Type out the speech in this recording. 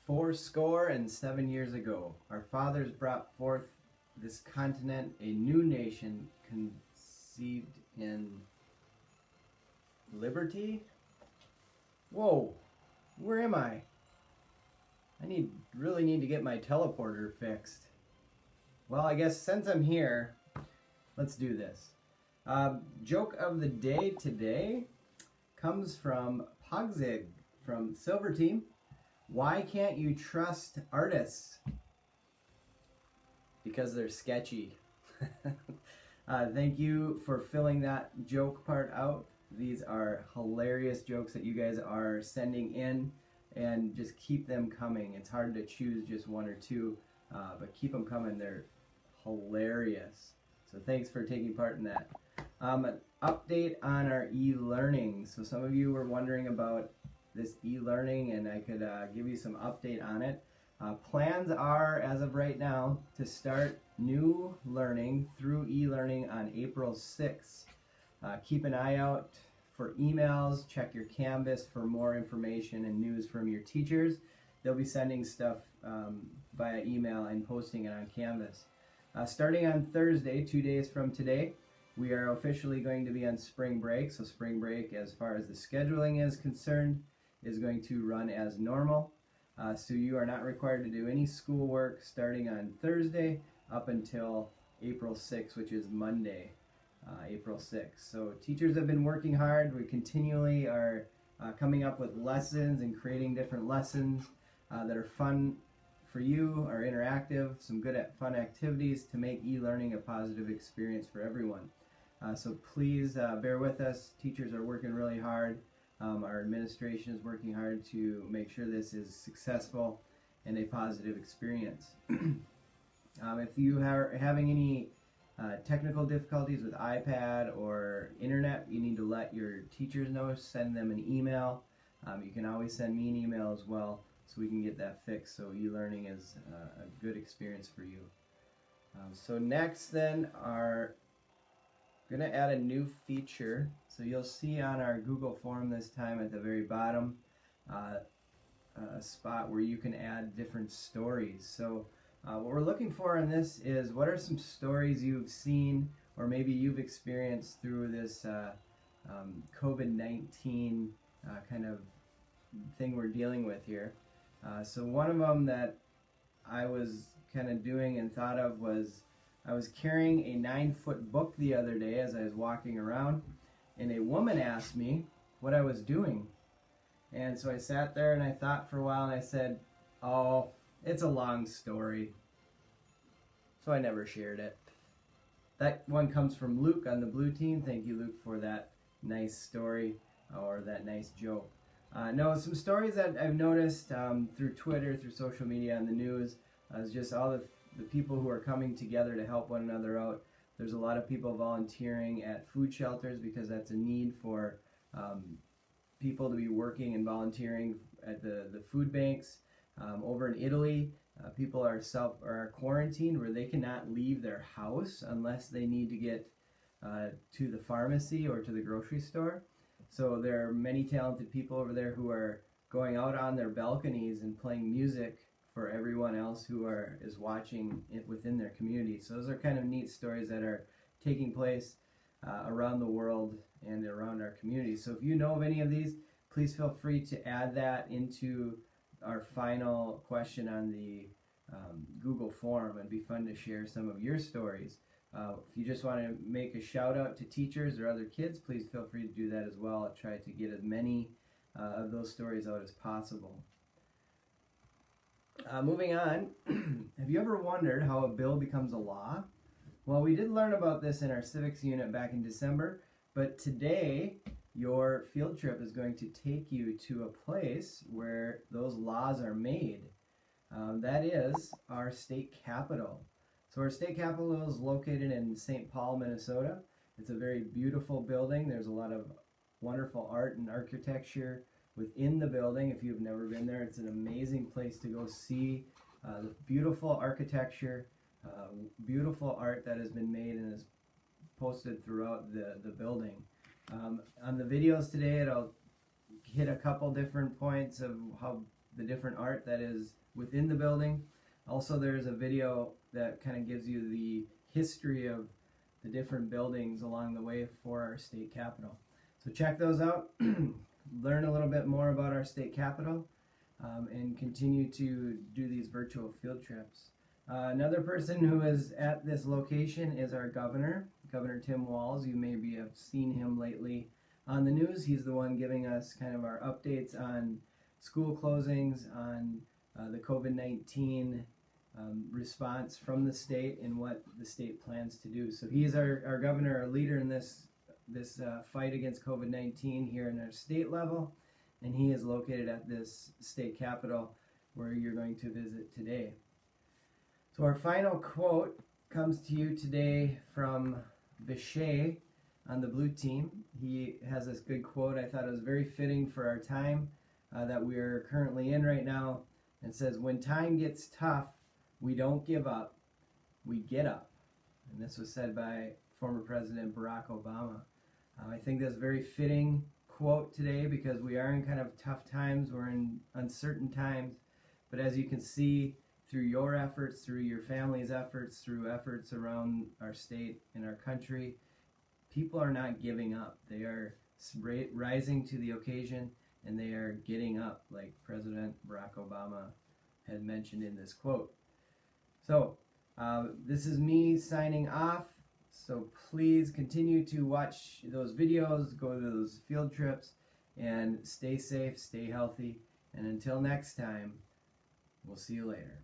407 years ago, our fathers brought forth this continent a new nation conceived in liberty. Whoa, where am I? I really need to get my teleporter fixed. Well, I guess since I'm here, let's do this. Joke of the day today comes from Pogzig from Silver Team. Why can't you trust artists? Because they're sketchy. Thank you for filling that joke part out. These are hilarious jokes that you guys are sending in, and just keep them coming. It's hard to choose just one or two, but keep them coming. They're hilarious. So thanks for taking part in that. An update on our e-learning. So some of you were wondering about this e-learning, and I could give you some update on it. Plans are, as of right now, to start new learning through e-learning on April 6th. Keep an eye out for emails. Check your Canvas for more information and news from your teachers. They'll be sending stuff via email and posting it on Canvas. Starting on Thursday, 2 days from today, we are officially going to be on spring break. So spring break, as far as the scheduling is concerned, is going to run as normal. So you are not required to do any schoolwork starting on Thursday up until April 6th, which is Monday, April 6th. So teachers have been working hard. We continually are coming up with lessons and creating different lessons that are fun for you, are interactive, some good fun activities to make e-learning a positive experience for everyone. So please bear with us. Teachers are working really hard. Our administration is working hard to make sure this is successful and a positive experience. If you are having any technical difficulties with iPad or internet, you need to let your teachers know. Send them an email. You can always send me an email as well, so we can get that fixed, so e-learning is a good experience for you. So next then, we're going to add a new feature. So you'll see on our Google form this time at the very bottom a spot where you can add different stories. So what we're looking for in this is, what are some stories you've seen or maybe you've experienced through this COVID-19 kind of thing we're dealing with here. So one of them that I was kind of doing and thought of was, I was carrying a 9-foot book the other day as I was walking around, and a woman asked me what I was doing. And so I sat there and I thought for a while, and I said, oh, it's a long story. So I never shared it. That one comes from Luke on the blue team. Thank you, Luke, for that nice story or that nice joke. No, some stories that I've noticed through Twitter, through social media, and the news is just all the people who are coming together to help one another out. There's a lot of people volunteering at food shelters because that's a need for people to be working and volunteering at the food banks. Over in Italy, people are quarantined where they cannot leave their house unless they need to get to the pharmacy or to the grocery store. So there are many talented people over there who are going out on their balconies and playing music for everyone else who is watching it within their community. So those are kind of neat stories that are taking place around the world and around our community. So if you know of any of these, please feel free to add that into our final question on the Google form. It'd be fun to share some of your stories. If you just want to make a shout out to teachers or other kids, please feel free to do that as well. I'll try to get as many of those stories out as possible. Moving on, have you ever wondered how a bill becomes a law? Well, we did learn about this in our civics unit back in December, but today your field trip is going to take you to a place where those laws are made. That is our state capitol. So our state capitol is located in St. Paul, Minnesota. It's a very beautiful building. There's a lot of wonderful art and architecture within the building. If you've never been there, it's an amazing place to go see the beautiful architecture, beautiful art that has been made and is posted throughout the building. On the videos today, it'll hit a couple different points of how the different art that is within the building. Also, there's a video that kind of gives you the history of the different buildings along the way for our state capitol. So check those out, learn a little bit more about our state capitol, and continue to do these virtual field trips. Another person who is at this location is our governor, Governor Tim Walz. You maybe have seen him lately on the news. He's the one giving us kind of our updates on school closings, on the COVID-19 response from the state and what the state plans to do. So he is our governor, our leader in this fight against COVID-19 here in our state level, and he is located at this state capitol where you're going to visit today. So our final quote comes to you today from Vishay on the blue team. He has this good quote. I thought it was very fitting for our time that we are currently in right now. It says, "When time gets tough, we don't give up, we get up." And this was said by former President Barack Obama. I think that's a very fitting quote today because we are in kind of tough times. We're in uncertain times. But as you can see, through your efforts, through your family's efforts, through efforts around our state and our country, people are not giving up. They are rising to the occasion, and they are getting up, like President Barack Obama had mentioned in this quote. So this is me signing off. So please continue to watch those videos, go to those field trips, and stay safe, stay healthy. And until next time, we'll see you later.